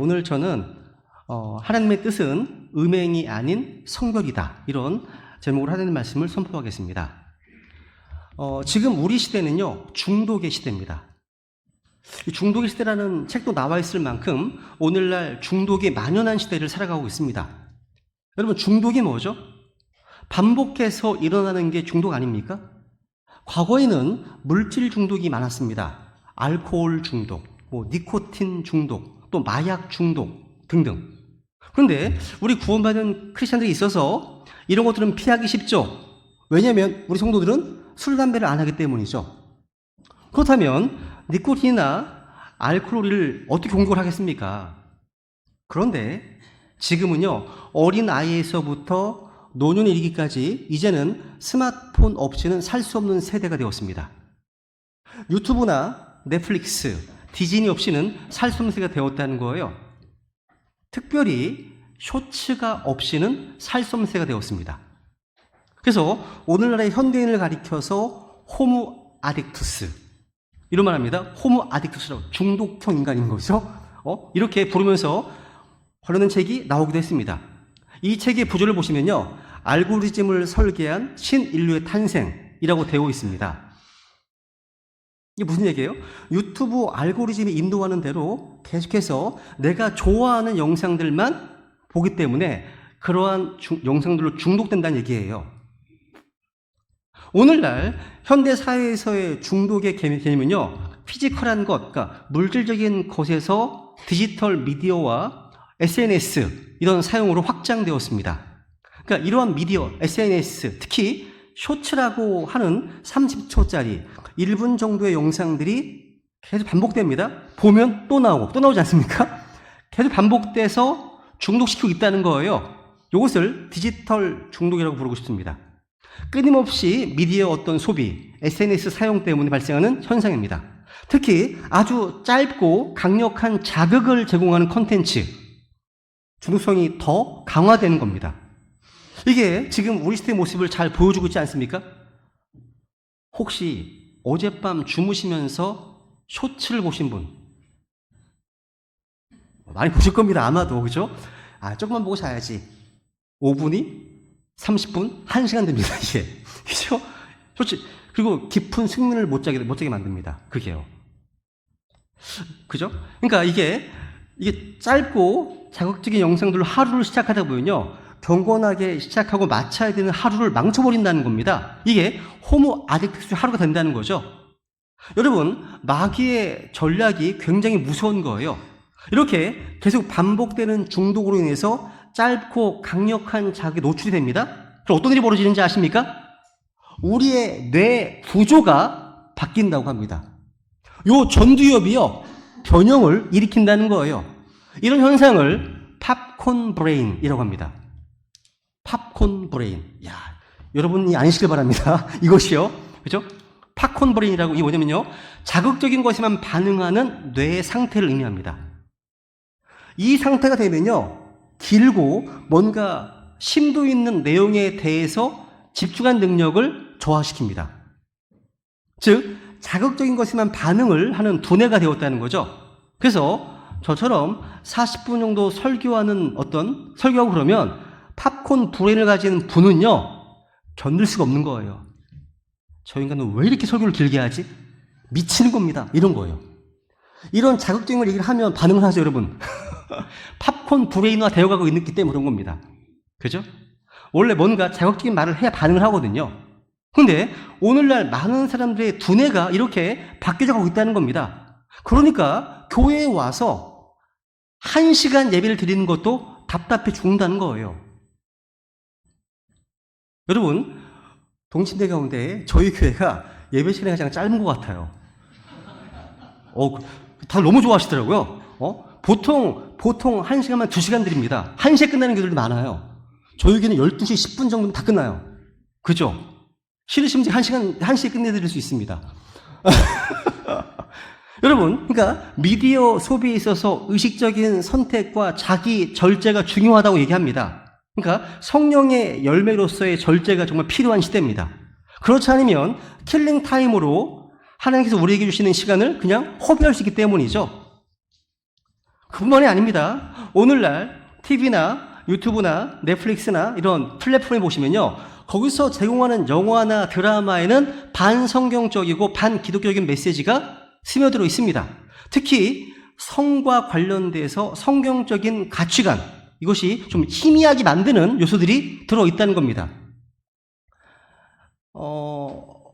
오늘 저는 하나님의 뜻은 음행이 아닌 성결이다, 이런 제목으로 하나님 말씀을 선포하겠습니다. 지금 우리 시대는요, 중독의 시대입니다. 이 중독의 시대라는 책도 나와 있을 만큼 오늘날 중독이 만연한 시대를 살아가고 있습니다. 여러분, 중독이 뭐죠? 반복해서 일어나는 게 중독 아닙니까? 과거에는 물질 중독이 많았습니다. 알코올 중독, 니코틴 중독, 또 마약 중독 등등. 그런데 우리 구원받은 크리스천들이 있어서 이런 것들은 피하기 쉽죠. 왜냐하면 우리 성도들은 술, 담배를 안 하기 때문이죠. 그렇다면 니코틴이나 알코올을 어떻게 공격을 하겠습니까? 그런데 지금은요, 어린 아이에서부터 노년에 이르기까지 이제는 스마트폰 없이는 살 수 없는 세대가 되었습니다. 유튜브나 넷플릭스, 디즈니 없이는 살 수 없는 세대가 되었다는 거예요. 특별히 쇼츠가 없이는 살 수 없는 세대가 되었습니다. 그래서 오늘날의 현대인을 가리켜서 호모 아딕투스, 이런 말 합니다. 호모 아딕투스라고, 중독형 인간인 거죠. 이렇게 부르면서 관련된 책이 나오기도 했습니다. 이 책의 부제를 보시면요, 알고리즘을 설계한 신인류의 탄생이라고 되어 있습니다. 이게 무슨 얘기예요? 유튜브 알고리즘이 인도하는 대로 계속해서 내가 좋아하는 영상들만 보기 때문에 그러한 영상들로 중독된다는 얘기예요. 오늘날 현대 사회에서의 중독의 개념은요, 피지컬한 것, 그러니까 물질적인 것에서 디지털 미디어와 SNS, 이런 사용으로 확장되었습니다. 그러니까 이러한 미디어, SNS, 특히 쇼츠라고 하는 30초짜리 1분 정도의 영상들이 계속 반복됩니다. 보면 또 나오고 또 나오지 않습니까? 계속 반복돼서 중독시키고 있다는 거예요. 이것을 디지털 중독이라고 부르고 싶습니다. 끊임없이 미디어 어떤 소비, SNS 사용 때문에 발생하는 현상입니다. 특히 아주 짧고 강력한 자극을 제공하는 콘텐츠, 중독성이 더 강화되는 겁니다. 이게 지금 우리 시대의 모습을 잘 보여주고 있지 않습니까? 혹시 어젯밤 주무시면서 쇼츠를 보신 분? 많이 보실 겁니다, 아마도. 그죠? 조금만 보고 자야지. 5분이 30분, 1시간 됩니다, 이게. 그죠? 쇼츠. 그리고 깊은 숙면을 못 자게 만듭니다. 그게요. 그죠? 그러니까 이게 짧고 자극적인 영상들로 하루를 시작하다 보면요, 경건하게 시작하고 마쳐야 되는 하루를 망쳐버린다는 겁니다. 이게 호모 아딕투스의 하루가 된다는 거죠. 여러분, 마귀의 전략이 굉장히 무서운 거예요. 이렇게 계속 반복되는 중독으로 인해서 짧고 강력한 자극에 노출이 됩니다. 그럼 어떤 일이 벌어지는지 아십니까? 우리의 뇌 구조가 바뀐다고 합니다. 요 전두엽이요, 변형을 일으킨다는 거예요. 이런 현상을 팝콘 브레인이라고 합니다. 팝콘 브레인. 여러분이 아니시길 바랍니다. 이것이요. 그죠? 팝콘 브레인이라고, 이게 뭐냐면요, 자극적인 것에만 반응하는 뇌의 상태를 의미합니다. 이 상태가 되면요, 길고 뭔가 심도 있는 내용에 대해서 집중한 능력을 저하시킵니다. 즉, 자극적인 것에만 반응을 하는 두뇌가 되었다는 거죠. 그래서 저처럼 40분 정도 설교하고 그러면 팝콘 브레인을 가진 분은요, 견딜 수가 없는 거예요. 저 인간은 왜 이렇게 설교를 길게 하지? 미치는 겁니다. 이런 거예요. 이런 자극적인 걸 얘기를 하면 반응을 하죠, 여러분. 팝콘 브레인화 되어가고 있기 때문에 그런 겁니다. 그죠? 원래 뭔가 자극적인 말을 해야 반응을 하거든요. 근데 오늘날 많은 사람들의 두뇌가 이렇게 바뀌어 가고 있다는 겁니다. 그러니까 교회에 와서 1시간 예배를 드리는 것도 답답해 죽는다는 거예요. 여러분, 동침대 가운데 저희 교회가 예배 시간이 가장 짧은 것 같아요. 다들 너무 좋아하시더라고요. 보통 1시간만 2시간 드립니다. 1시에 끝나는 교회들도 많아요. 저희 교회는 12시 10분 정도면 다 끝나요. 그죠? 싫으시면 1시에 끝내드릴 수 있습니다. 여러분, 그러니까 미디어 소비에 있어서 의식적인 선택과 자기 절제가 중요하다고 얘기합니다. 그러니까 성령의 열매로서의 절제가 정말 필요한 시대입니다. 그렇지 않으면 킬링 타임으로 하나님께서 우리에게 주시는 시간을 그냥 허비할 수 있기 때문이죠. 그뿐만이 아닙니다. 오늘날 TV나 유튜브나 넷플릭스나 이런 플랫폼에 보시면요, 거기서 제공하는 영화나 드라마에는 반성경적이고 반기독교적인 메시지가 스며들어 있습니다. 특히 성과 관련돼서 성경적인 가치관, 이것이 좀 희미하게 만드는 요소들이 들어있다는 겁니다.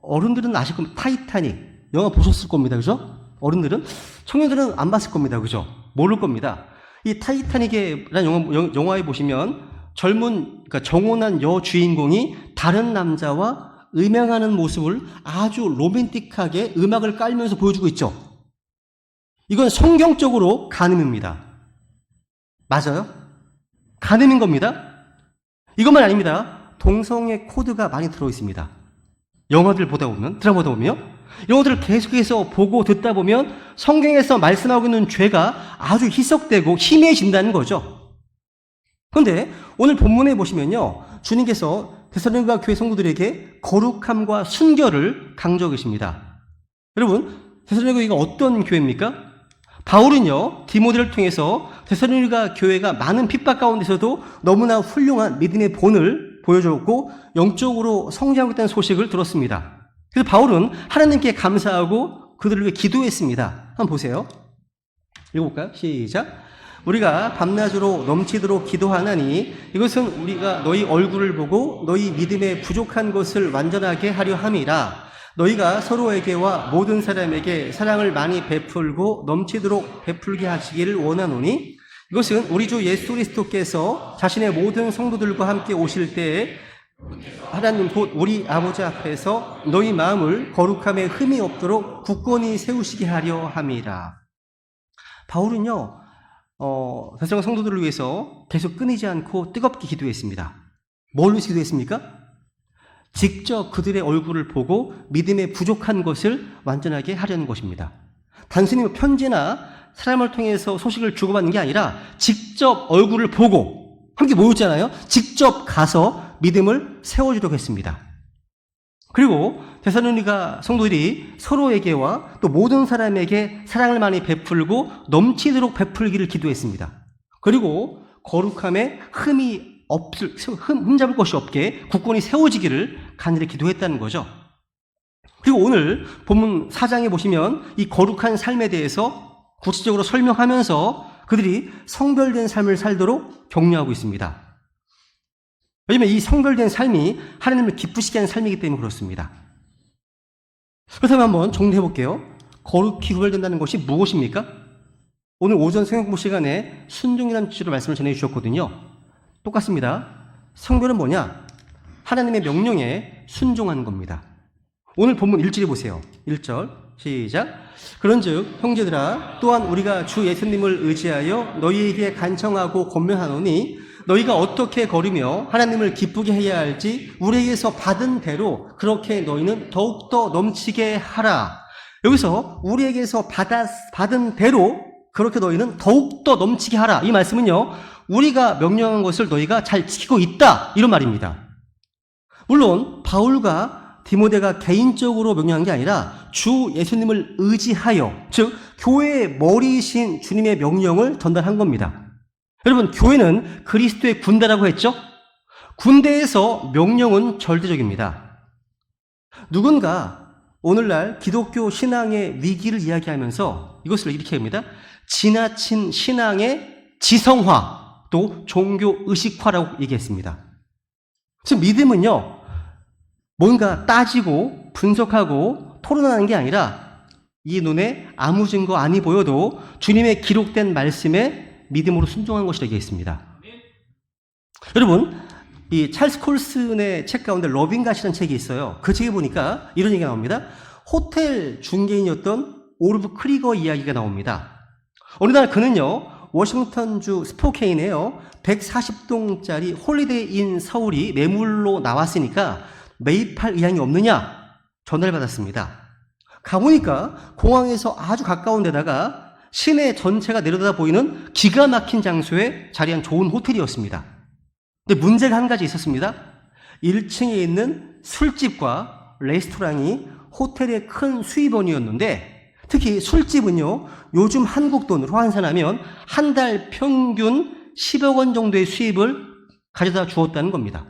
어른들은 아실 겁니다. 타이타닉 영화 보셨을 겁니다. 그죠? 어른들은. 청년들은 안 봤을 겁니다. 그죠? 모를 겁니다. 이 타이타닉이라는 영화에 보시면 그러니까 정혼한 여주인공이 다른 남자와 음행하는 모습을 아주 로맨틱하게 음악을 깔면서 보여주고 있죠. 이건 성경적으로 간음입니다. 맞아요? 간음인 겁니다. 이것만 아닙니다. 동성애 코드가 많이 들어있습니다. 영화들 보다 보면, 드라마도 보면, 영화들을 계속해서 보고 듣다 보면 성경에서 말씀하고 있는 죄가 아주 희석되고 희미해진다는 거죠. 그런데 오늘 본문에 보시면요, 주님께서 데살로니가 교회 성도들에게 거룩함과 순결을 강조하고 계십니다. 여러분, 데살로니가 교회가 어떤 교회입니까? 바울은요, 디모데를 통해서 데살로니가 교회가 많은 핍박 가운데서도 너무나 훌륭한 믿음의 본을 보여줬고 영적으로 성장하고 있다는 소식을 들었습니다. 그래서 바울은 하나님께 감사하고 그들을 위해 기도했습니다. 한번 보세요. 읽어볼까요? 시작. 우리가 밤낮으로 넘치도록 기도하나니 이것은 우리가 너희 얼굴을 보고 너희 믿음에 부족한 것을 완전하게 하려 함이라. 너희가 서로에게와 모든 사람에게 사랑을 많이 베풀고 넘치도록 베풀게 하시기를 원하노니 이것은 우리 주 예수 그리스도께서 자신의 모든 성도들과 함께 오실 때에 하나님 곧 우리 아버지 앞에서 너희 마음을 거룩함에 흠이 없도록 굳건히 세우시게 하려 함이라. 바울은요, 데살로니가 성도들을 위해서 계속 끊이지 않고 뜨겁게 기도했습니다. 뭘 위해서 기도했습니까? 직접 그들의 얼굴을 보고 믿음에 부족한 것을 완전하게 하려는 것입니다. 단순히 편지나 사람을 통해서 소식을 주고받는 게 아니라 직접 얼굴을 보고 함께 모였잖아요. 직접 가서 믿음을 세워주려고 했습니다. 그리고 데살로니가 성도들이 서로에게와 또 모든 사람에게 사랑을 많이 베풀고 넘치도록 베풀기를 기도했습니다. 그리고 거룩함에 흠잡을 것이 없게 굳건히 세워지기를 간절히 기도했다는 거죠. 그리고 오늘 본문 4장에 보시면 이 거룩한 삶에 대해서 구체적으로 설명하면서 그들이 성별된 삶을 살도록 격려하고 있습니다. 왜냐하면 이 성별된 삶이 하나님을 기쁘시게 하는 삶이기 때문에 그렇습니다. 그렇다면 한번 정리해 볼게요. 거룩히 구별된다는 것이 무엇입니까? 오늘 오전 성경공부 시간에 순종이라는 주제로 말씀을 전해 주셨거든요. 똑같습니다. 성별은 뭐냐? 하나님의 명령에 순종하는 겁니다. 오늘 본문 1절에 보세요. 1절 시작. 그런즉 형제들아 또한 우리가 주 예수님을 의지하여 너희에게 간청하고 권면하노니 너희가 어떻게 걸으며 하나님을 기쁘게 해야 할지 우리에게서 받은 대로 그렇게 너희는 더욱더 넘치게 하라. 여기서 우리에게서 받은 대로 그렇게 너희는 더욱더 넘치게 하라. 이 말씀은요, 우리가 명령한 것을 너희가 잘 지키고 있다, 이런 말입니다. 물론 바울과 디모데가 개인적으로 명령한 게 아니라 주 예수님을 의지하여, 즉 교회의 머리이신 주님의 명령을 전달한 겁니다. 여러분, 교회는 그리스도의 군대라고 했죠? 군대에서 명령은 절대적입니다. 누군가 오늘날 기독교 신앙의 위기를 이야기하면서 이것을 이렇게 합니다. 지나친 신앙의 지성화, 또 종교 의식화라고 얘기했습니다. 즉 믿음은요, 뭔가 따지고 분석하고 토론하는 게 아니라 이 눈에 아무 증거 아니 보여도 주님의 기록된 말씀에 믿음으로 순종한 것이라고 얘기했습니다. 여러분, 이 찰스 콜슨의 책 가운데 러빙갓이라는 책이 있어요. 그 책에 보니까 이런 얘기가 나옵니다. 호텔 중개인이었던 오르브 크리거 이야기가 나옵니다. 어느 날 그는요, 워싱턴주 스포케인에요, 140동짜리 홀리데이 인 서울이 매물로 나왔으니까 매입할 의향이 없느냐 전화를 받았습니다. 가보니까 공항에서 아주 가까운 데다가 시내 전체가 내려다 보이는 기가 막힌 장소에 자리한 좋은 호텔이었습니다. 근데 문제가 한 가지 있었습니다. 1층에 있는 술집과 레스토랑이 호텔의 큰 수입원이었는데 특히 술집은요, 요즘 한국 돈으로 환산하면 한 달 평균 10억 원 정도의 수입을 가져다 주었다는 겁니다.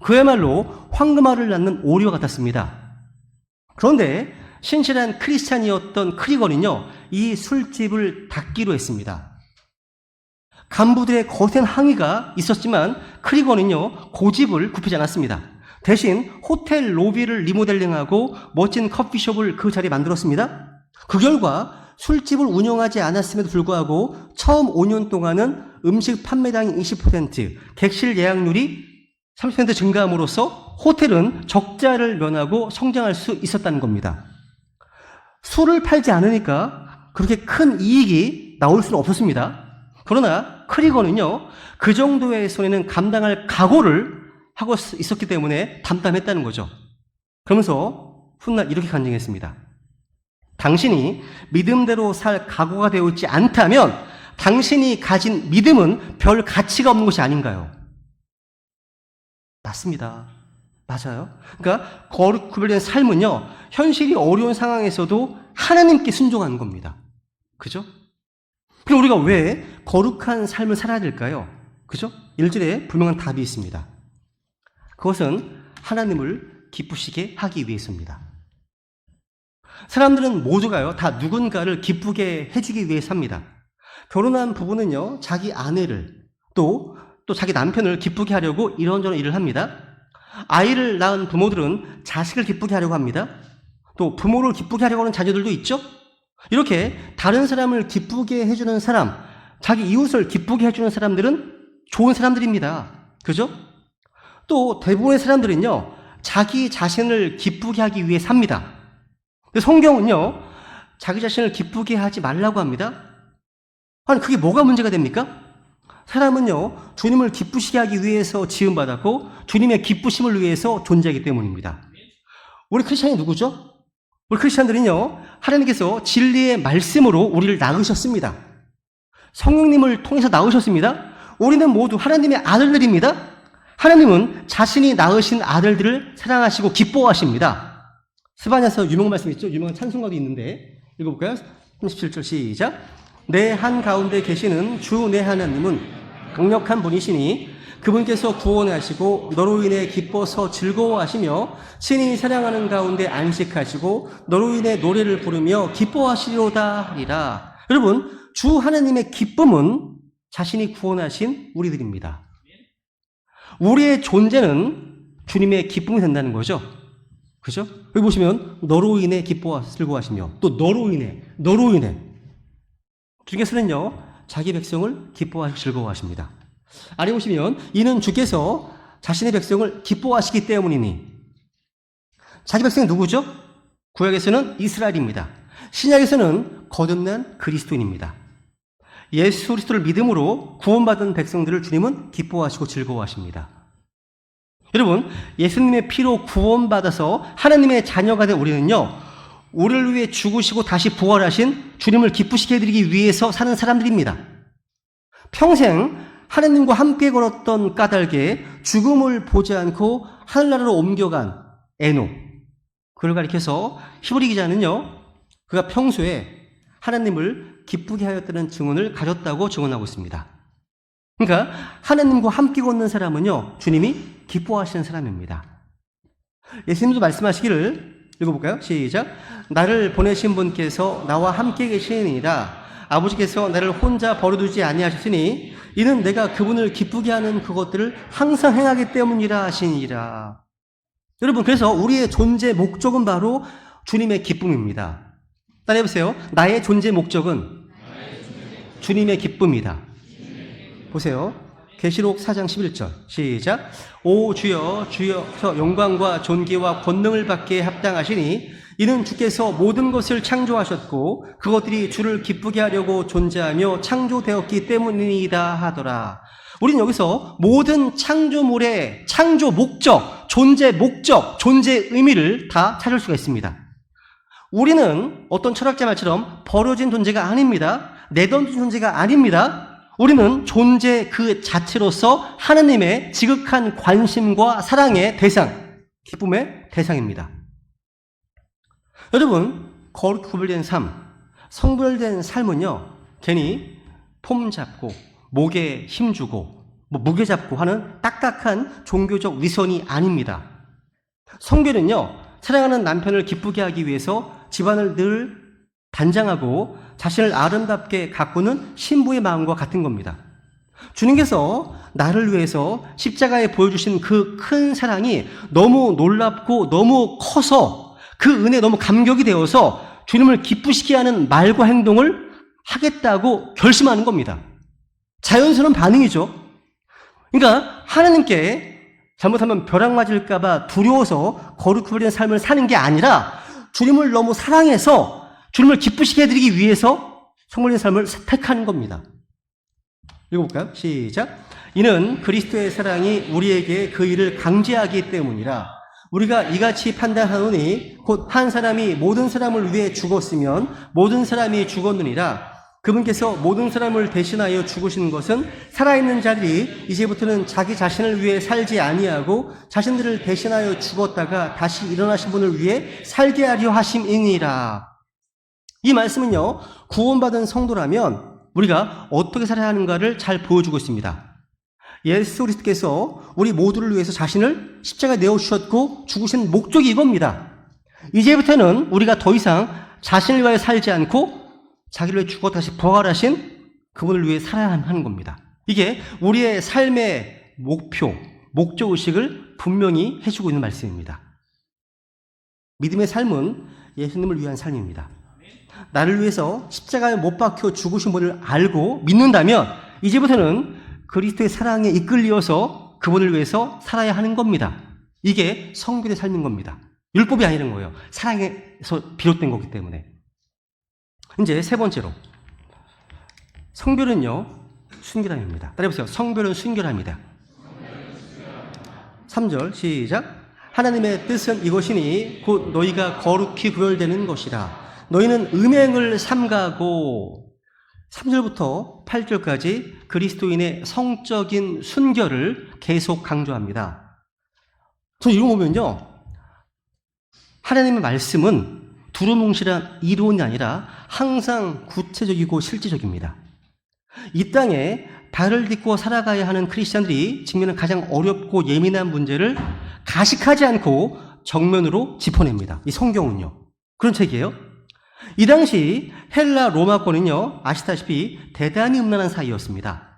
그야말로 황금알을 낳는 오리와 같았습니다. 그런데 신실한 크리스찬이었던 크리건은요, 이 술집을 닫기로 했습니다. 간부들의 거센 항의가 있었지만 크리건은요, 고집을 굽히지 않았습니다. 대신 호텔 로비를 리모델링하고 멋진 커피숍을 그 자리에 만들었습니다. 그 결과 술집을 운영하지 않았음에도 불구하고 처음 5년 동안은 음식 판매량이 20%, 객실 예약률이 30% 증가함으로써 호텔은 적자를 면하고 성장할 수 있었다는 겁니다. 술을 팔지 않으니까 그렇게 큰 이익이 나올 수는 없었습니다. 그러나 크리건은요, 그 정도의 손해는 감당할 각오를 하고 있었기 때문에 담담했다는 거죠. 그러면서 훗날 이렇게 간증했습니다. 당신이 믿음대로 살 각오가 되어 있지 않다면 당신이 가진 믿음은 별 가치가 없는 것이 아닌가요? 맞습니다. 맞아요. 그러니까 거룩 구별된 삶은요, 현실이 어려운 상황에서도 하나님께 순종하는 겁니다. 그죠? 그럼 우리가 왜 거룩한 삶을 살아야 될까요? 그죠? 1절에 분명한 답이 있습니다. 그것은 하나님을 기쁘시게 하기 위해서입니다. 사람들은 모두가요, 다 누군가를 기쁘게 해주기 위해 삽니다. 결혼한 부부는요, 자기 아내를 또 자기 남편을 기쁘게 하려고 이런저런 일을 합니다. 아이를 낳은 부모들은 자식을 기쁘게 하려고 합니다. 또 부모를 기쁘게 하려고 하는 자녀들도 있죠. 이렇게 다른 사람을 기쁘게 해주는 사람, 자기 이웃을 기쁘게 해주는 사람들은 좋은 사람들입니다. 그죠? 또 대부분의 사람들은요, 자기 자신을 기쁘게 하기 위해 삽니다. 성경은요, 자기 자신을 기쁘게 하지 말라고 합니다. 아니, 그게 뭐가 문제가 됩니까? 사람은요, 주님을 기쁘시게 하기 위해서 지음받았고 주님의 기쁘심을 위해서 존재하기 때문입니다. 우리 크리스찬이 누구죠? 우리 크리스찬들은요, 하나님께서 진리의 말씀으로 우리를 낳으셨습니다. 성령님을 통해서 낳으셨습니다. 우리는 모두 하나님의 아들들입니다. 하나님은 자신이 낳으신 아들들을 사랑하시고 기뻐하십니다. 스바냐서 유명한 말씀 있죠? 유명한 찬송가도 있는데 읽어볼까요? 37절 시작. 내 한가운데 계시는 주 내 하나님은 강력한 분이시니 그분께서 구원하시고 너로 인해 기뻐서 즐거워하시며 친히 사랑하는 가운데 안식하시고 너로 인해 노래를 부르며 기뻐하시리로다 하리라. 여러분, 주 하나님의 기쁨은 자신이 구원하신 우리들입니다. 우리의 존재는 주님의 기쁨이 된다는 거죠. 그죠? 여기 보시면 너로 인해 즐거워하시며 또 너로 인해 주께서는요, 자기 백성을 기뻐하시고 즐거워하십니다. 아래 보시면 이는 주께서 자신의 백성을 기뻐하시기 때문이니. 자기 백성이 누구죠? 구약에서는 이스라엘입니다. 신약에서는 거듭난 그리스도인입니다. 예수 그리스도를 믿음으로 구원받은 백성들을 주님은 기뻐하시고 즐거워하십니다. 여러분, 예수님의 피로 구원받아서 하나님의 자녀가 된 우리는요, 우리를 위해 죽으시고 다시 부활하신 주님을 기쁘시게 해드리기 위해서 사는 사람들입니다. 평생 하나님과 함께 걸었던 까닭에 죽음을 보지 않고 하늘나라로 옮겨간 에녹, 그를 가리켜서 히브리 기자는요, 그가 평소에 하나님을 기쁘게 하였다는 증언을 가졌다고 증언하고 있습니다. 그러니까 하나님과 함께 걷는 사람은요, 주님이 기뻐하시는 사람입니다. 예수님도 말씀하시기를 읽어볼까요? 시작. 나를 보내신 분께서 나와 함께 계시니라. 아버지께서 나를 혼자 버려두지 아니하셨으니 이는 내가 그분을 기쁘게 하는 그것들을 항상 행하기 때문이라 하시니라. 여러분, 그래서 우리의 존재 목적은 바로 주님의 기쁨입니다. 따라해보세요. 나의 존재 목적은 주님의 기쁨이다. 보세요. 계시록 4장 11절 시작. 오 주여 주여서 영광과 존귀와 권능을 받기에 합당하시니 이는 주께서 모든 것을 창조하셨고 그것들이 주를 기쁘게 하려고 존재하며 창조되었기 때문이다 하더라. 우리는 여기서 모든 창조물의 창조 목적, 존재 목적, 존재 의미를 다 찾을 수가 있습니다. 우리는 어떤 철학자 말처럼 버려진 존재가 아닙니다. 내던진 존재가 아닙니다. 우리는 존재 그 자체로서 하나님의 지극한 관심과 사랑의 대상, 기쁨의 대상입니다. 여러분, 거룩 구별된 삶, 성별된 삶은요, 괜히 폼 잡고, 목에 힘 주고, 무게 잡고 하는 딱딱한 종교적 위선이 아닙니다. 성별은요, 사랑하는 남편을 기쁘게 하기 위해서 집안을 늘 단장하고 자신을 아름답게 가꾸는 신부의 마음과 같은 겁니다. 주님께서 나를 위해서 십자가에 보여주신 그 큰 사랑이 너무 놀랍고 너무 커서 그 은혜에 너무 감격이 되어서 주님을 기쁘시게 하는 말과 행동을 하겠다고 결심하는 겁니다. 자연스러운 반응이죠. 그러니까 하나님께 잘못하면 벼락 맞을까봐 두려워서 거룩히 버리는 삶을 사는 게 아니라 주님을 너무 사랑해서 주님을 기쁘시게 해드리기 위해서 성물된 삶을 택하는 겁니다. 읽어볼까요? 시작. 이는 그리스도의 사랑이 우리에게 그 일을 강제하기 때문이라. 우리가 이같이 판단하노니 곧 한 사람이 모든 사람을 위해 죽었으면 모든 사람이 죽었느니라. 그분께서 모든 사람을 대신하여 죽으신 것은 살아있는 자들이 이제부터는 자기 자신을 위해 살지 아니하고 자신들을 대신하여 죽었다가 다시 일어나신 분을 위해 살게 하려 하심이니라. 이 말씀은요, 구원받은 성도라면 우리가 어떻게 살아야 하는가를 잘 보여주고 있습니다. 예수 그리스도께서 우리 모두를 위해서 자신을 십자가에 내어주셨고 죽으신 목적이 이겁니다. 이제부터는 우리가 더 이상 자신을 위하여 살지 않고 자기를 위해 죽어 다시 부활하신 그분을 위해 살아야 하는 겁니다. 이게 우리의 삶의 목표, 목적의식을 분명히 해주고 있는 말씀입니다. 믿음의 삶은 예수님을 위한 삶입니다. 나를 위해서 십자가에 못 박혀 죽으신 분을 알고 믿는다면 이제부터는 그리스도의 사랑에 이끌려서 그분을 위해서 살아야 하는 겁니다. 이게 성결의 삶인 겁니다. 율법이 아니라는 거예요. 사랑에서 비롯된 거기 때문에. 이제 세 번째로, 성별은요, 순결함입니다. 따라해보세요. 성별은 순결함이다. 3절 시작. 하나님의 뜻은 이것이니 곧 너희가 거룩히 구별되는 것이라. 너희는 음행을 삼가고, 3절부터 8절까지 그리스도인의 성적인 순결을 계속 강조합니다. 저는 이런 거 보면요, 하나님의 말씀은 두루뭉실한 이론이 아니라 항상 구체적이고 실제적입니다. 이 땅에 발을 딛고 살아가야 하는 크리스찬들이 직면한 가장 어렵고 예민한 문제를 가식하지 않고 정면으로 짚어냅니다. 이 성경은요. 그런 책이에요. 이 당시 헬라 로마권은요, 아시다시피 대단히 음란한 사이였습니다.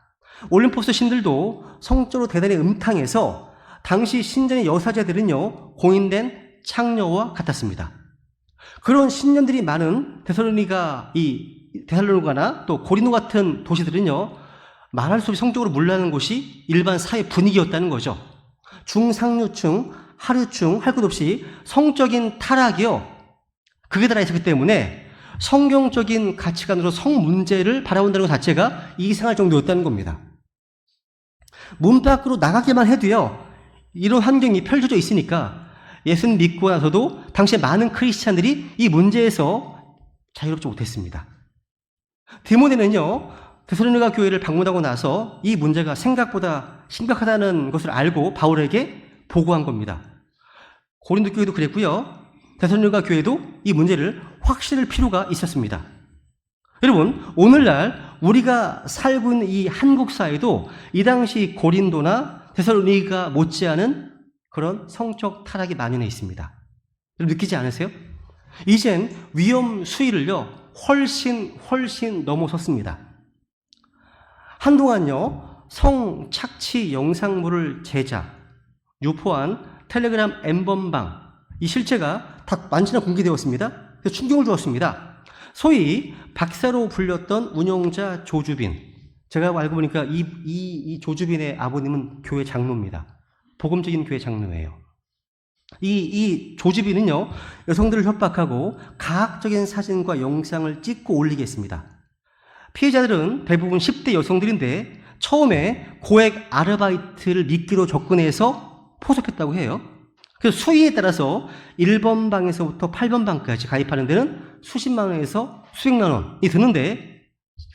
올림포스 신들도 성적으로 대단히 음탕해서 당시 신전의 여사제들은요, 공인된 창녀와 같았습니다. 그런 신년들이 많은 데살로니가나 또 고린도 같은 도시들은요, 말할 수 없이 성적으로 물러나는 곳이 일반 사회 분위기였다는 거죠. 중상류층, 하류층 할 것 없이 성적인 타락이요, 극에 달해 있었기 때문에 성경적인 가치관으로 성 문제를 바라본다는 것 자체가 이상할 정도였다는 겁니다. 문 밖으로 나가기만 해도요, 이런 환경이 펼쳐져 있으니까 예수님 믿고 나서도 당시에 많은 크리스찬들이 이 문제에서 자유롭지 못했습니다. 디모데는요, 데살로니가 교회를 방문하고 나서 이 문제가 생각보다 심각하다는 것을 알고 바울에게 보고한 겁니다. 고린도 교회도 그랬고요, 데살로니가 교회도 이 문제를 확실할 필요가 있었습니다. 여러분, 오늘날 우리가 살고 있는 이 한국 사회도 이 당시 고린도나 데살로니가 못지않은 그런 성적 타락이 만연해 있습니다. 여러분 느끼지 않으세요? 이젠 위험 수위를요, 훨씬 넘어섰습니다. 한동안요, 성착취 영상물을 제작, 유포한 텔레그램 엠번방, 이 실체가 다 만천하 공개되었습니다. 그래서 충격을 주었습니다. 소위 박사로 불렸던 운영자 조주빈, 제가 알고 보니까 이 조주빈의 아버님은 교회 장로입니다. 복음적인 교회 장로예요. 이 조주빈은요, 여성들을 협박하고 가학적인 사진과 영상을 찍고 올리게 했습니다. 피해자들은 대부분 10대 여성들인데 처음에 고액 아르바이트를 미끼로 접근해서 포섭했다고 해요. 그래서 수위에 따라서 1번 방에서부터 8번 방까지 가입하는 데는 수십만 원에서 수백만 원이 드는데,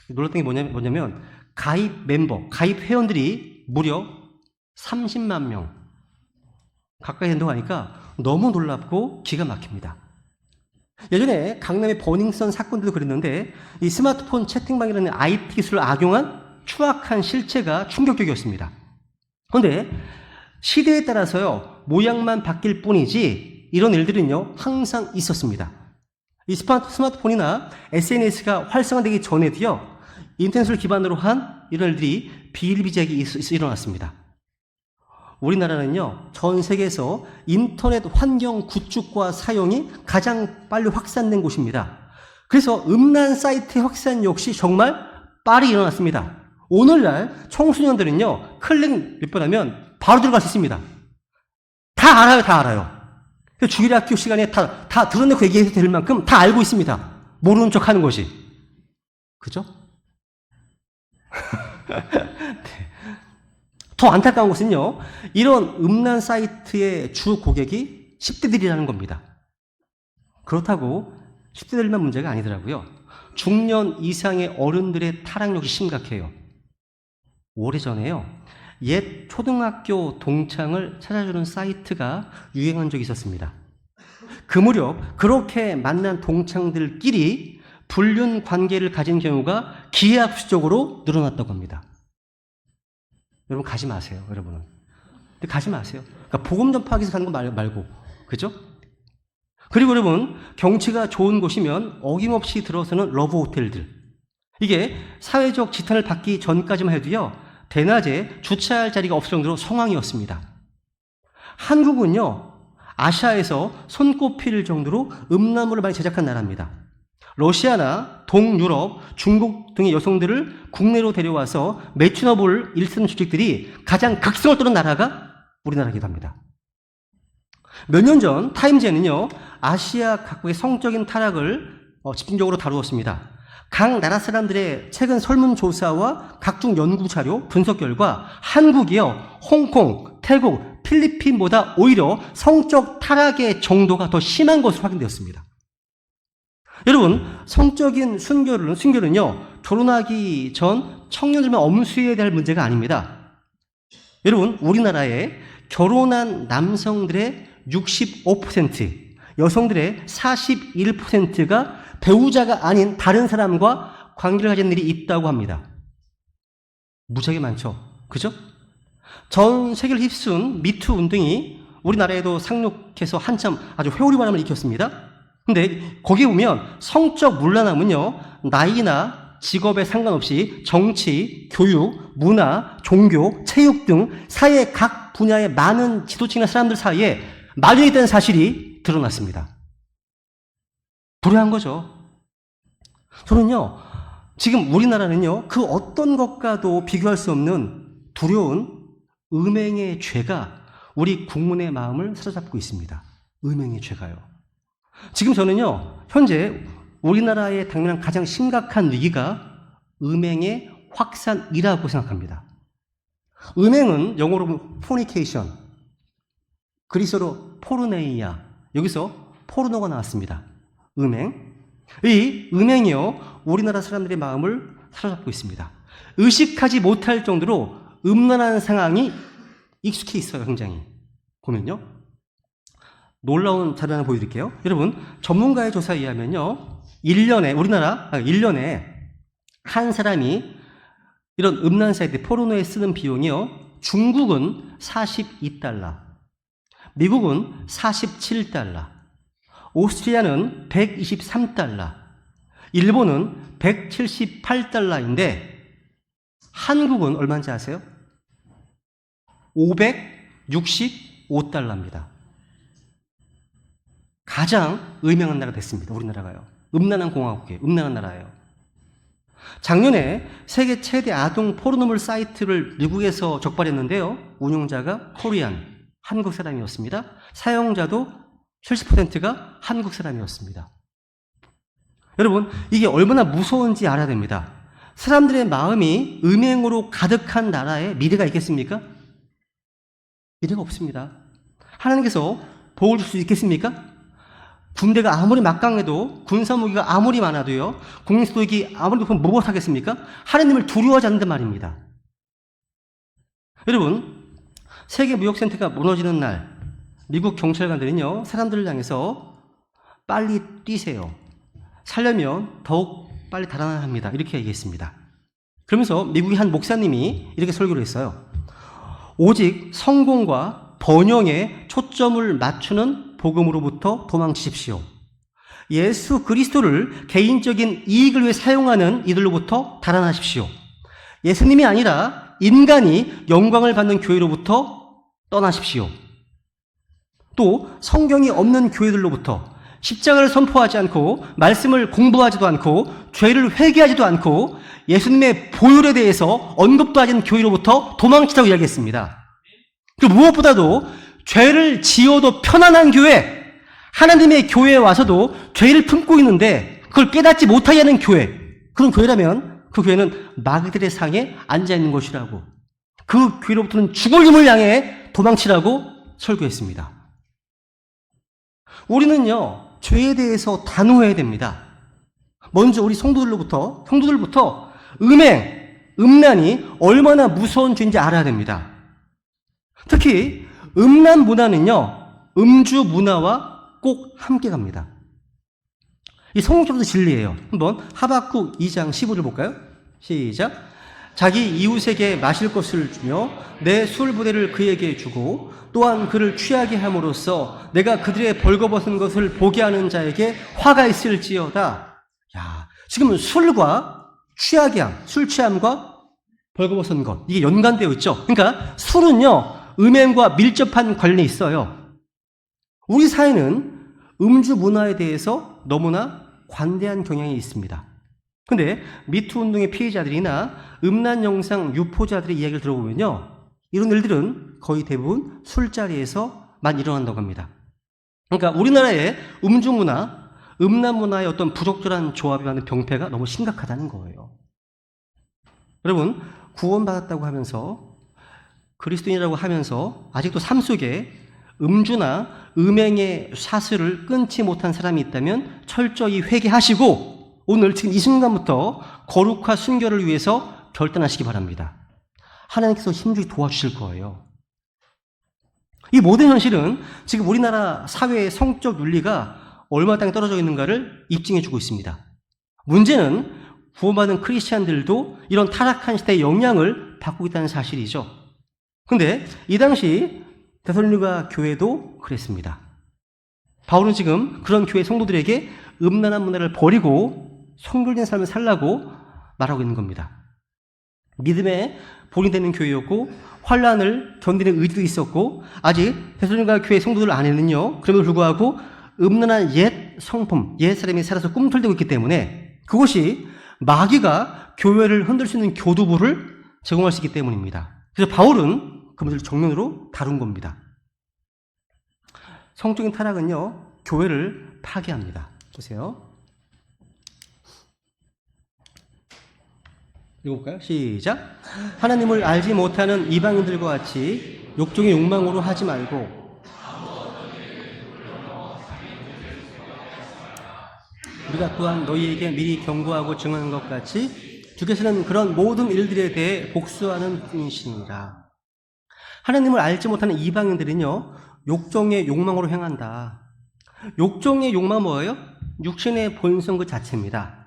놀랐던 게 뭐냐면 가입 회원들이 무려 30만 명 가까이 된다고 하니까 너무 놀랍고 기가 막힙니다. 예전에 강남의 버닝썬 사건들도 그랬는데 이 스마트폰 채팅방이라는 IT 기술을 악용한 추악한 실체가 충격적이었습니다. 그런데 시대에 따라서요, 모양만 바뀔 뿐이지 이런 일들은요, 항상 있었습니다. 이 스마트폰이나 SNS가 활성화되기 전에도요, 인터넷을 기반으로 한 이런 일들이 비일비재하게 일어났습니다. 우리나라는요, 전 세계에서 인터넷 환경 구축과 사용이 가장 빨리 확산된 곳입니다. 그래서 음란 사이트의 확산 역시 정말 빠르게 일어났습니다. 오늘날 청소년들은요, 클릭 몇 번 하면 바로 들어갈 수 있습니다. 다 알아요, 다 알아요. 주일학교 시간에 다 드러내고 얘기해도 될 만큼 다 알고 있습니다. 모르는 척 하는 것이. 그죠? 네. 더 안타까운 것은요, 이런 음란 사이트의 주 고객이 10대들이라는 겁니다. 그렇다고 10대들만 문제가 아니더라고요. 중년 이상의 어른들의 타락 역시 심각해요. 오래전에요, 옛 초등학교 동창을 찾아주는 사이트가 유행한 적이 있었습니다. 그 무렵 그렇게 만난 동창들끼리 불륜 관계를 가진 경우가 기하급수적으로 늘어났다고 합니다. 여러분 가지 마세요, 여러분은. 가지 마세요. 그러니까 복음 전파하기 위해서 가는 거 말고. 그죠? 그리고 여러분, 경치가 좋은 곳이면 어김없이 들어서는 러브 호텔들. 이게 사회적 지탄을 받기 전까지만 해도요, 대낮에 주차할 자리가 없을 정도로 성황이었습니다. 한국은요, 아시아에서 손꼽힐 정도로 음란물을 많이 제작한 나라입니다. 러시아나 동유럽, 중국 등의 여성들을 국내로 데려와서 매춘업을 일쓰는 조직들이 가장 극성을 또는 나라가 우리나라이기도 합니다. 몇 년 전 타임즈에는요, 아시아 각국의 성적인 타락을 집중적으로 다루었습니다. 각 나라 사람들의 최근 설문조사와 각종 연구자료, 분석 결과 한국이요, 홍콩, 태국, 필리핀보다 오히려 성적 타락의 정도가 더 심한 것으로 확인되었습니다. 여러분, 성적인 순결은요, 결혼하기 전 청년들만 엄수해야 될 문제가 아닙니다. 여러분, 우리나라에 결혼한 남성들의 65%, 여성들의 41%가 배우자가 아닌 다른 사람과 관계를 가진 일이 있다고 합니다. 무지하게 많죠. 그죠? 전 세계를 휩쓴 미투 운동이 우리나라에도 상륙해서 한참 아주 회오리 바람을 일으켰습니다. 근데 거기에 보면 성적 문란함은요, 나이나 직업에 상관없이 정치, 교육, 문화, 종교, 체육 등 사회 각 분야의 많은 지도층이나 사람들 사이에 만연이 있다는 사실이 드러났습니다. 불행한 거죠. 저는요, 지금 우리나라는요, 그 어떤 것과도 비교할 수 없는 두려운 음행의 죄가 우리 국민의 마음을 사로잡고 있습니다. 음행의 죄가요. 지금 저는요, 현재 우리나라에 당면한 가장 심각한 위기가 음행의 확산이라고 생각합니다. 음행은 영어로 fornication, 그리스어로 포르네이아, 여기서 포르노가 나왔습니다. 음행. 이 음행이요, 우리나라 사람들의 마음을 사로잡고 있습니다. 의식하지 못할 정도로 음란한 상황이 익숙해 있어요, 굉장히. 보면요. 놀라운 자료 하나 보여드릴게요. 여러분, 전문가의 조사에 의하면요, 1년에 한 사람이 이런 음란 사이트, 포르노에 쓰는 비용이요, 중국은 42달러, 미국은 47달러, 오스트리아는 123달러, 일본은 178달러인데 한국은 얼마인지 아세요? 565달러입니다. 가장 음행한 나라가 됐습니다. 우리나라가요. 음란한 공화국이에요. 음란한 나라예요. 작년에 세계 최대 아동 포르노물 사이트를 미국에서 적발했는데요. 운영자가 코리안, 한국 사람이었습니다. 사용자도 70%가 한국 사람이었습니다. 여러분, 이게 얼마나 무서운지 알아야 됩니다. 사람들의 마음이 음행으로 가득한 나라에 미래가 있겠습니까? 미래가 없습니다. 하나님께서 복을 줄 수 있겠습니까? 군대가 아무리 막강해도, 군사무기가 아무리 많아도요, 국민소득이 아무리 높으면 무엇하겠습니까? 하나님을 두려워하지 않는단 말입니다. 여러분, 세계무역센터가 무너지는 날, 미국 경찰관들은요, 사람들을 향해서 빨리 뛰세요. 살려면 더욱 빨리 달아나야 합니다. 이렇게 얘기했습니다. 그러면서 미국의 한 목사님이 이렇게 설교를 했어요. 오직 성공과 번영에 초점을 맞추는 복음으로부터 도망치십시오. 예수 그리스도를 개인적인 이익을 위해 사용하는 이들로부터 달아나십시오. 예수님이 아니라 인간이 영광을 받는 교회로부터 떠나십시오. 또 성경이 없는 교회들로부터 십자가를 선포하지 않고 말씀을 공부하지도 않고 죄를 회개하지도 않고 예수님의 보혈에 대해서 언급도 하지 않은 교회로부터 도망치라고 이야기했습니다. 그리고 무엇보다도 죄를 지어도 편안한 교회, 하나님의 교회에 와서도 죄를 품고 있는데 그걸 깨닫지 못하게 하는 교회, 그런 교회라면 그 교회는 마귀들의 상에 앉아있는 것이라고, 그 교회로부터는 죽을 힘을 향해 도망치라고 설교했습니다. 우리는요, 죄에 대해서 단호해야 됩니다. 먼저 우리 성도들부터 음행, 음란이 얼마나 무서운 죄인지 알아야 됩니다. 특히 음란 문화는요, 음주 문화와 꼭 함께 갑니다. 이 성경적으로 진리예요. 한번 하박국 2장 15를 볼까요? 시작. 자기 이웃에게 마실 것을 주며 내 술 부대를 그에게 주고 또한 그를 취하게 함으로써 내가 그들의 벌거벗은 것을 보게 하는 자에게 화가 있을지어다. 야, 지금 술과 취하게 함, 술 취함과 벌거벗은 것, 이게 연관되어 있죠. 그러니까 술은요, 음행과 밀접한 관련이 있어요. 우리 사회는 음주 문화에 대해서 너무나 관대한 경향이 있습니다. 근데 미투 운동의 피해자들이나 음란 영상 유포자들의 이야기를 들어보면요, 이런 일들은 거의 대부분 술자리에서만 일어난다고 합니다. 그러니까 우리나라의 음주 문화, 음란 문화의 어떤 부적절한 조합이 많은 병폐가 너무 심각하다는 거예요. 여러분, 구원받았다고 하면서, 그리스도인이라고 하면서 아직도 삶 속에 음주나 음행의 사슬을 끊지 못한 사람이 있다면 철저히 회개하시고 오늘 지금 이 순간부터 거룩화 순결을 위해서 결단하시기 바랍니다. 하나님께서 힘주게 도와주실 거예요. 이 모든 현실은 지금 우리나라 사회의 성적 윤리가 얼마나 땅에 떨어져 있는가를 입증해주고 있습니다. 문제는 구원받은 크리스찬들도 이런 타락한 시대의 영향을 받고 있다는 사실이죠. 근데 이 당시 데살로니가 교회도 그랬습니다. 바울은 지금 그런 교회 성도들에게 음란한 문화를 버리고 성결된 삶을 살라고 말하고 있는 겁니다. 믿음에 본이 되는 교회였고 환란을 견디는 의지도 있었고 아직 데살로니가 교회 성도들 안에는요, 그럼에도 불구하고 음란한 옛 성품, 옛 사람이 살아서 꿈틀대고 있기 때문에 그것이 마귀가 교회를 흔들 수 있는 교두보를 제공할 수 있기 때문입니다. 그래서 바울은 그 문제를 정면으로 다룬 겁니다. 성적인 타락은요, 교회를 파괴합니다. 보세요. 읽어볼까요? 시작. 하나님을 알지 못하는 이방인들과 같이 욕종의 욕망으로 하지 말고 우리가 또한 너희에게 미리 경고하고 증언한 것 같이 주께서는 그런 모든 일들에 대해 복수하는 분이시니라. 하나님을 알지 못하는 이방인들은요, 욕종의 욕망으로 행한다. 욕종의 욕망은 뭐예요? 육신의 본성 그 자체입니다.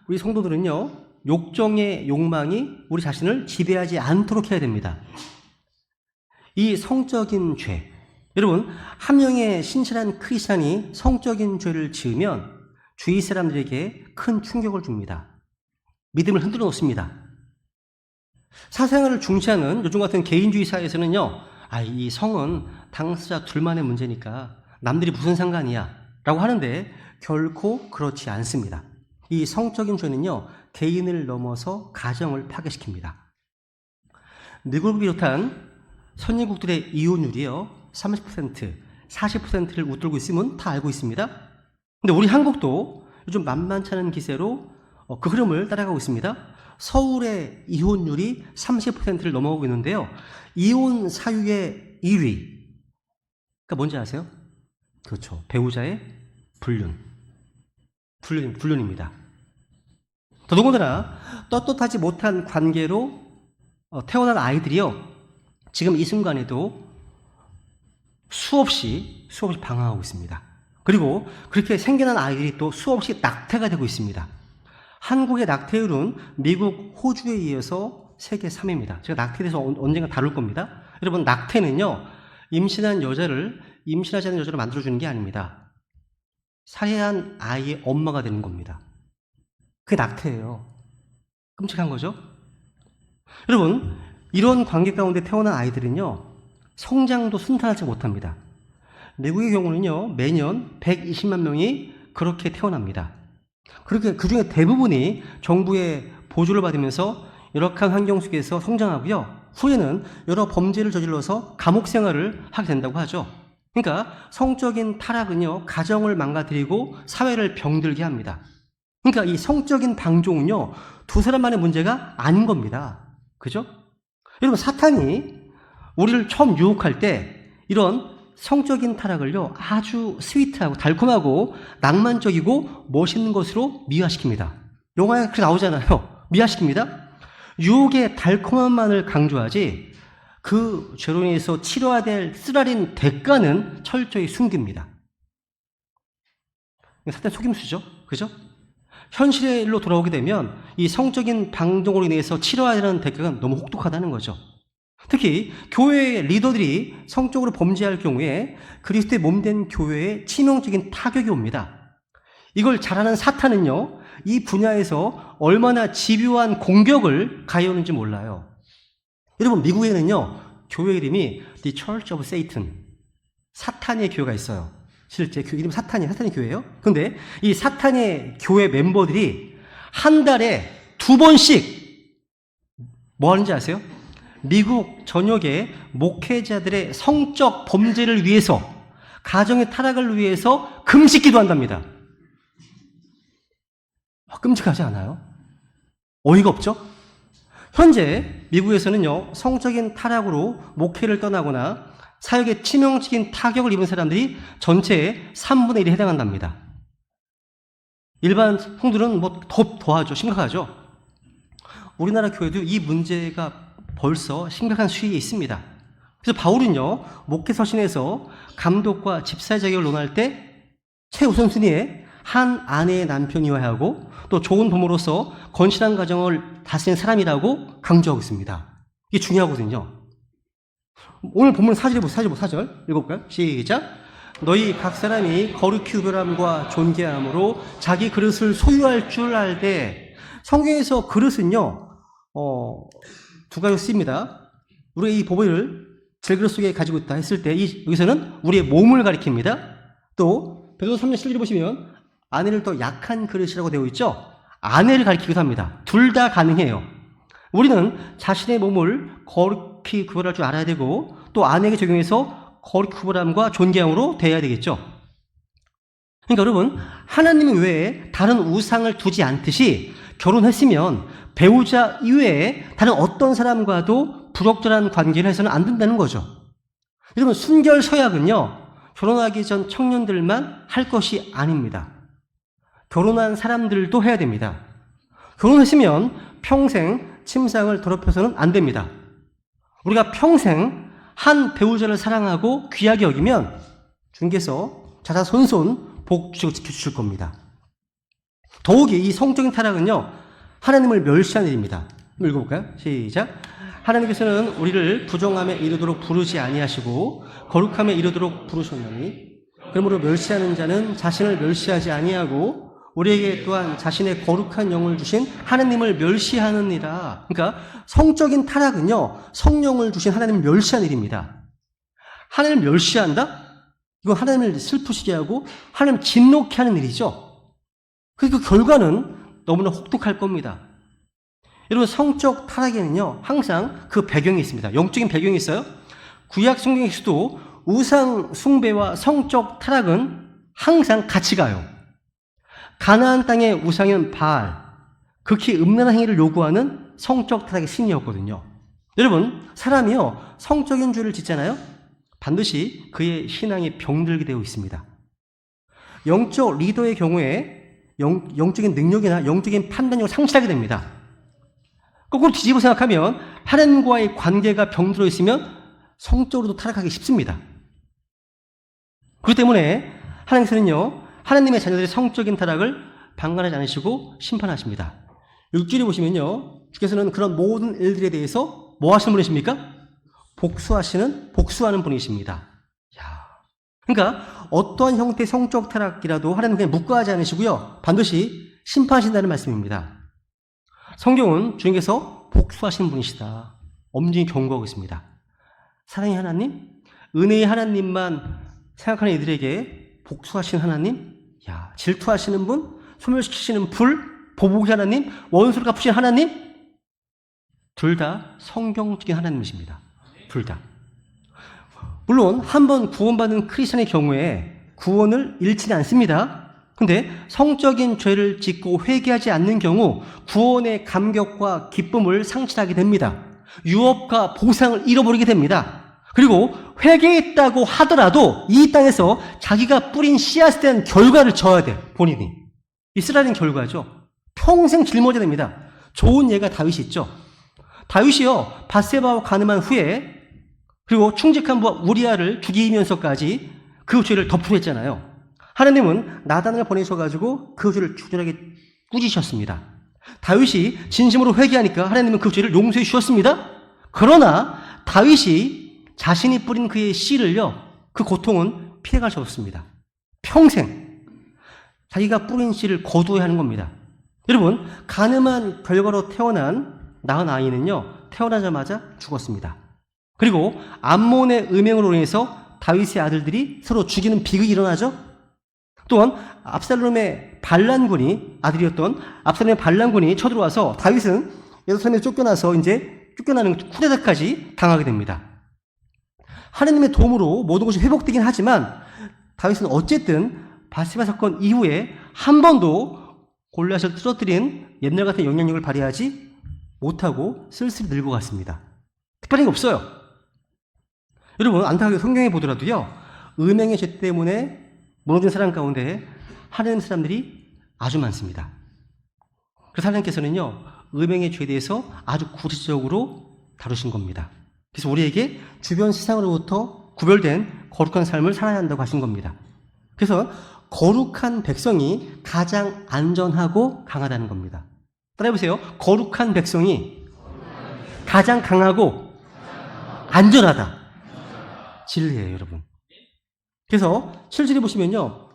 우리 성도들은요, 욕종의 욕망이 우리 자신을 지배하지 않도록 해야 됩니다. 이 성적인 죄, 여러분, 한 명의 신실한 크리스찬이 성적인 죄를 지으면 주위 사람들에게 큰 충격을 줍니다. 믿음을 흔들어 놓습니다. 사생활을 중시하는 요즘 같은 개인주의 사회에서는요, 이 성은 당사자 둘만의 문제니까 남들이 무슨 상관이야 라고 하는데 결코 그렇지 않습니다. 이 성적인 죄는요, 개인을 넘어서 가정을 파괴시킵니다. 미국을 비롯한 선진국들의 이혼율이요, 30%, 40%를 웃돌고 있으면 다 알고 있습니다. 근데 우리 한국도 요즘 만만치 않은 기세로 그 흐름을 따라가고 있습니다. 서울의 이혼율이 30%를 넘어가고 있는데요. 이혼 사유의 1위. 그러니까 뭔지 아세요? 그렇죠. 배우자의 불륜입니다. 더더군다나 떳떳하지 못한 관계로 태어난 아이들이요, 지금 이 순간에도 수없이 방황하고 있습니다. 그리고 그렇게 생겨난 아이들이 또 수없이 낙태가 되고 있습니다. 한국의 낙태율은 미국, 호주에 이어서 세계 3위입니다. 제가 낙태에 대해서 언젠가 다룰 겁니다. 여러분, 낙태는요, 임신한 여자를 임신하지 않은 여자로 만들어주는 게 아닙니다. 살해한 아이의 엄마가 되는 겁니다. 그게 낙태예요. 끔찍한 거죠? 여러분, 이런 관계 가운데 태어난 아이들은요, 성장도 순탄하지 못합니다. 미국의 경우는요, 매년 120만 명이 그렇게 태어납니다. 그렇게 그 중에 대부분이 정부의 보조를 받으면서 열악한 환경 속에서 성장하고요, 후에는 여러 범죄를 저질러서 감옥 생활을 하게 된다고 하죠. 그러니까 성적인 타락은요, 가정을 망가뜨리고 사회를 병들게 합니다. 그러니까 이 성적인 방종은요, 두 사람만의 문제가 아닌 겁니다. 그죠? 여러분, 사탄이 우리를 처음 유혹할 때 이런 성적인 타락을요, 아주 스위트하고 달콤하고 낭만적이고 멋있는 것으로 미화시킵니다. 영화에 그렇게 나오잖아요. 미화시킵니다. 유혹의 달콤함만을 강조하지 그 죄로 인해서 치러야 될 쓰라린 대가는 철저히 숨깁니다. 사탄 속임수죠. 그죠? 현실의 일로 돌아오게 되면 이 성적인 방종으로 인해서 치러야 되는 대가가 너무 혹독하다는 거죠. 특히 교회의 리더들이 성적으로 범죄할 경우에 그리스도의 몸된 교회에 치명적인 타격이 옵니다. 이걸 잘하는 사탄은요, 이 분야에서 얼마나 집요한 공격을 가해오는지 몰라요. 여러분, 미국에는요, 교회 이름이 The Church of Satan, 사탄의 교회가 있어요. 실제 그 이름 사탄의 교회예요. 근데 이 사탄의 교회 멤버들이 한 달에 2번씩 뭐 하는지 아세요? 미국 전역의 목회자들의 성적 범죄를 위해서, 가정의 타락을 위해서 금식 기도한답니다. 끔찍하지 않아요? 어이가 없죠? 현재 미국에서는요, 성적인 타락으로 목회를 떠나거나 사역에 치명적인 타격을 입은 사람들이 전체의 3분의 1에 해당한답니다. 일반 성도들은 뭐 더하죠. 심각하죠. 우리나라 교회도 이 문제가 벌써 심각한 수위에 있습니다. 그래서 바울은요, 목회 서신에서 감독과 집사의 자격을 논할 때 최우선순위에 한 아내의 남편이어야 하고 또 좋은 부모로서 건실한 가정을 다스리는 사람이라고 강조하고 있습니다. 이게 중요하거든요. 오늘 본문 4절 읽어볼까요? 시작. 너희 각 사람이 거룩히 우별함과 존귀함으로 자기 그릇을 소유할 줄 알되. 성경에서 그릇은요, 두 가지로 쓰입니다. 우리가 이 보배를 질그릇 속에 가지고 있다 했을 때 여기서는 우리의 몸을 가리킵니다. 또 베드로서 3장 11절 보시면 아내를 더 약한 그릇이라고 되어 있죠. 아내를 가리키기도 합니다. 둘 다 가능해요. 우리는 자신의 몸을 거룩히 구별할 줄 알아야 되고 또 아내에게 적용해서 거룩히 구별함과 존귀함으로 대해야 되겠죠. 그러니까 여러분, 하나님 외에 다른 우상을 두지 않듯이 결혼했으면 배우자 이외에 다른 어떤 사람과도 부적절한 관계를 해서는 안 된다는 거죠. 여러분, 순결 서약은요, 결혼하기 전 청년들만 할 것이 아닙니다. 결혼한 사람들도 해야 됩니다. 결혼했으면 평생 침상을 더럽혀서는 안 됩니다. 우리가 평생 한 배우자를 사랑하고 귀하게 여기면 주님께서 자자손손 복 주시고 지켜주실 겁니다. 더욱이 이 성적인 타락은요, 하나님을 멸시하는 일입니다. 읽어볼까요? 시작. 하나님께서는 우리를 부정함에 이르도록 부르지 아니하시고 거룩함에 이르도록 부르셨나니 그러므로 멸시하는 자는 자신을 멸시하지 아니하고 우리에게 또한 자신의 거룩한 영을 주신 하나님을 멸시하느니라. 그러니까 성적인 타락은요, 성령을 주신 하나님을 멸시하는 일입니다. 하나님을 멸시한다? 이건 하나님을 슬프시게 하고 하나님 진노케 하는 일이죠. 그 결과는 너무나 혹독할 겁니다. 여러분, 성적 타락에는요, 항상 그 배경이 있습니다. 영적인 배경이 있어요. 구약 성경에서도 우상 숭배와 성적 타락은 항상 같이 가요. 가나안 땅의 우상은 바알, 극히 음란한 행위를 요구하는 성적 타락의 신이었거든요. 여러분, 사람이요, 성적인 죄를 짓잖아요? 반드시 그의 신앙이 병들게 되어 있습니다. 영적 리더의 경우에 영적인 능력이나 영적인 판단력을 상실하게 됩니다. 거꾸로 뒤집어 생각하면 하나님과의 관계가 병들어 있으면 성적으로도 타락하기 쉽습니다. 그렇기 때문에 하나님께서는요, 하나님의 자녀들의 성적인 타락을 방관하지 않으시고 심판하십니다. 6절에 보시면요, 주께서는 그런 모든 일들에 대해서 뭐 하시는 분이십니까? 복수하는 분이십니다. 야, 그러니까 어떠한 형태의 성적 타락이라도 하나님 그냥 묵과하지 않으시고요, 반드시 심판하신다는 말씀입니다. 성경은 주님께서 복수하시는 분이시다, 엄중히 경고하고 있습니다. 사랑의 하나님, 은혜의 하나님만 생각하는 이들에게 복수하시는 하나님, 야, 질투하시는 분, 소멸시키시는 불, 보복의 하나님, 원수를 갚으시는 하나님, 둘 다 성경적인 하나님이십니다. 둘 다. 물론 한 번 구원받은 크리스천의 경우에 구원을 잃지는 않습니다. 근데 성적인 죄를 짓고 회개하지 않는 경우 구원의 감격과 기쁨을 상실하게 됩니다. 유업과 보상을 잃어버리게 됩니다. 그리고 회개했다고 하더라도 이 땅에서 자기가 뿌린 씨앗에 대한 결과를 져야 돼, 본인이. 이스라엘은 결과죠. 평생 짊어져야 됩니다. 좋은 예가 다윗이 있죠. 다윗이요, 밧세바와 간음한 후에 그리고 충직한 부하 우리아를 죽이면서까지 그 죄를 덮으려 했잖아요. 하나님은 나단을 보내셔가지고 그 죄를 주저하게 꾸짖으셨습니다. 다윗이 진심으로 회개하니까 하나님은 그 죄를 용서해 주셨습니다. 그러나 다윗이 자신이 뿌린 그의 씨를요, 그 고통은 피해갈 수 없습니다. 평생 자기가 뿌린 씨를 거두어야 하는 겁니다. 여러분, 간음한 결과로 낳은 아이는요, 태어나자마자 죽었습니다. 그리고 암몬의 음행으로 인해서 다윗의 아들들이 서로 죽이는 비극이 일어나죠. 또한 압살롬의 반란군이, 아들이었던 압살롬의 반란군이 쳐들어와서 다윗은 예루살렘에서 쫓겨나서 이제 쫓겨나는 쿠데타까지 당하게 됩니다. 하나님의 도움으로 모든 것이 회복되긴 하지만 다윗은 어쨌든 밧세바 사건 이후에 한 번도 골리앗을 쓰러뜨린 옛날 같은 영향력을 발휘하지 못하고 쓸쓸히 늙어갔습니다. 특별한 게 없어요. 여러분, 안타깝게 성경에 보더라도요, 음행의 죄 때문에 무너진 사람 가운데 하나님 사람들이 아주 많습니다. 그래서 하나님께서는요, 음행의 죄에 대해서 아주 구체적으로 다루신 겁니다. 그래서 우리에게 주변 세상으로부터 구별된 거룩한 삶을 살아야 한다고 하신 겁니다. 그래서 거룩한 백성이 가장 안전하고 강하다는 겁니다. 따라해보세요. 거룩한 백성이 가장 강하고 안전하다. 진리예요, 여러분. 그래서 7절에 보시면요,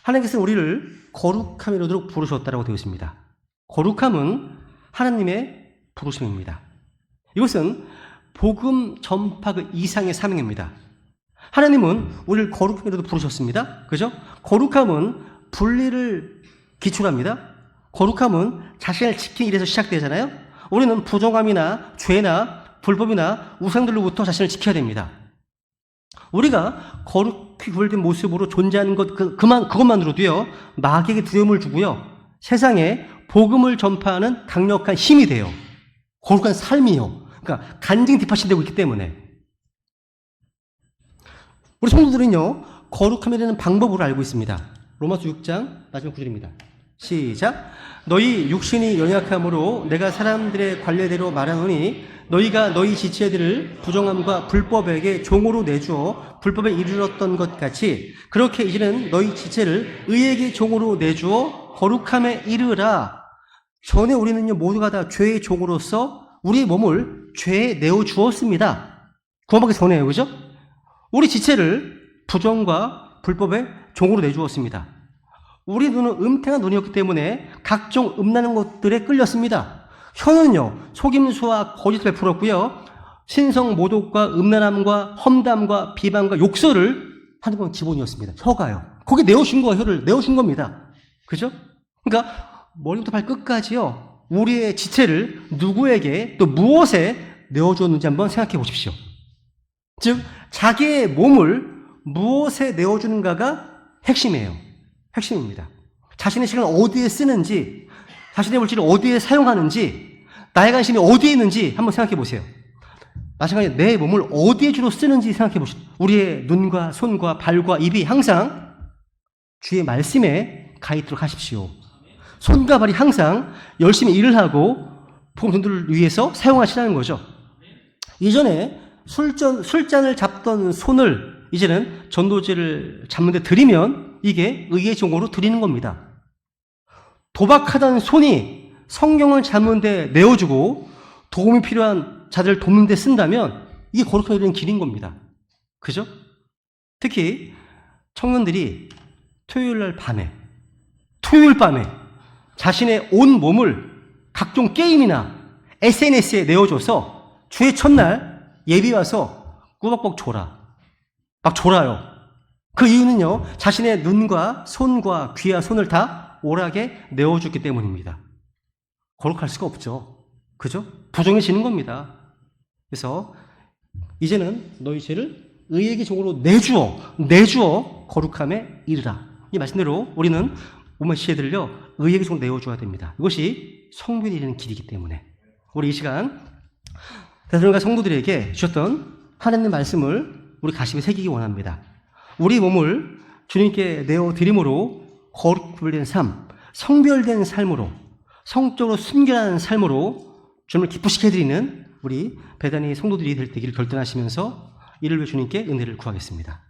하나님께서는 우리를 거룩함에 이르도록 부르셨다라고 되어 있습니다. 거룩함은 하나님의 부르심입니다. 이것은 복음 전파 그 이상의 사명입니다. 하나님은 우리를 거룩함에 이르도록 부르셨습니다. 그죠? 거룩함은 분리를 기초로 합니다. 거룩함은 자신을 지키는 일에서 시작되잖아요. 우리는 부정함이나 죄나 불법이나 우상들로부터 자신을 지켜야 됩니다. 우리가 거룩히 구별된 모습으로 존재하는 그것만으로도요, 마귀에게 두려움을 주고요, 세상에 복음을 전파하는 강력한 힘이 돼요. 거룩한 삶이요. 그러니까 간증 뒷받침되고 있기 때문에. 우리 성도들은요, 거룩함에 대한 방법으로 알고 있습니다. 로마서 6장 마지막 구절입니다. 시작. 너희 육신이 연약함으로 내가 사람들의 관례대로 말하노니 너희가 너희 지체들을 부정함과 불법에게 종으로 내주어 불법에 이르렀던 것 같이 그렇게 이제는 너희 지체를 의에게 종으로 내주어 거룩함에 이르라. 전에 우리는요, 모두가 다 죄의 종으로서 우리의 몸을 죄에 내어주었습니다. 구원받기 전에요, 그죠? 우리 지체를 부정과 불법의 종으로 내주었습니다. 우리 눈은 음탕한 눈이었기 때문에 각종 음란한 것들에 끌렸습니다. 혀는요, 속임수와 거짓을 베풀었고요, 신성 모독과 음란함과 험담과 비방과 욕설을 하는 건 기본이었습니다. 혀가요. 거기 내어준 거예요. 혀를 내어준 겁니다. 그죠? 그러니까 머리부터 발끝까지요, 우리의 지체를 누구에게 또 무엇에 내어주었는지 한번 생각해 보십시오. 즉 자기의 몸을 무엇에 내어주는가가 핵심이에요. 핵심입니다. 자신의 시간을 어디에 쓰는지, 자신의 물질을 어디에 사용하는지, 나의 관심이 어디에 있는지 한번 생각해 보세요. 마찬가지로 내 몸을 어디에 주로 쓰는지 생각해 보십시오. 우리의 눈과 손과 발과 입이 항상 주의 말씀에 가 있도록 하십시오. 손과 발이 항상 열심히 일을 하고 복음 전도를 위해서 사용하시라는 거죠. 이전에 술잔을 잡던 손을 이제는 전도제를 잡는 데 드리면 이게 의의 종으로 드리는 겁니다. 도박하던 손이 성경을 잡는 데 내어주고 도움이 필요한 자들을 돕는 데 쓴다면 이게 거룩하게 되는 길인 겁니다. 그죠? 특히 청년들이 토요일 밤에 자신의 온 몸을 각종 게임이나 SNS에 내어줘서 주의 첫날 예배 와서 꾸벅꾸벅 막 졸아요. 그 이유는요, 자신의 눈과 손과 귀와 손을 다 오락에 내어줬기 때문입니다. 거룩할 수가 없죠. 그죠? 부정해지는 겁니다. 그래서 이제는 너희 죄를 의에게 종으로 내주어 거룩함에 이르라. 이 말씀대로 우리는 몸의 죄들을요, 의에게 종으로 내어줘야 됩니다. 이것이 성도에 이르는 길이기 때문에 우리 이 시간 데살로니가 성도들에게 주셨던 하나님의 말씀을 우리 가슴에 새기기 원합니다. 우리 몸을 주님께 내어드림으로 거룩된 삶, 성별된 삶으로, 성적으로 순결한 삶으로 주님을 기쁘시게 해드리는 우리 배단위 성도들이 되기를 결단하시면서 이를 위해 주님께 은혜를 구하겠습니다.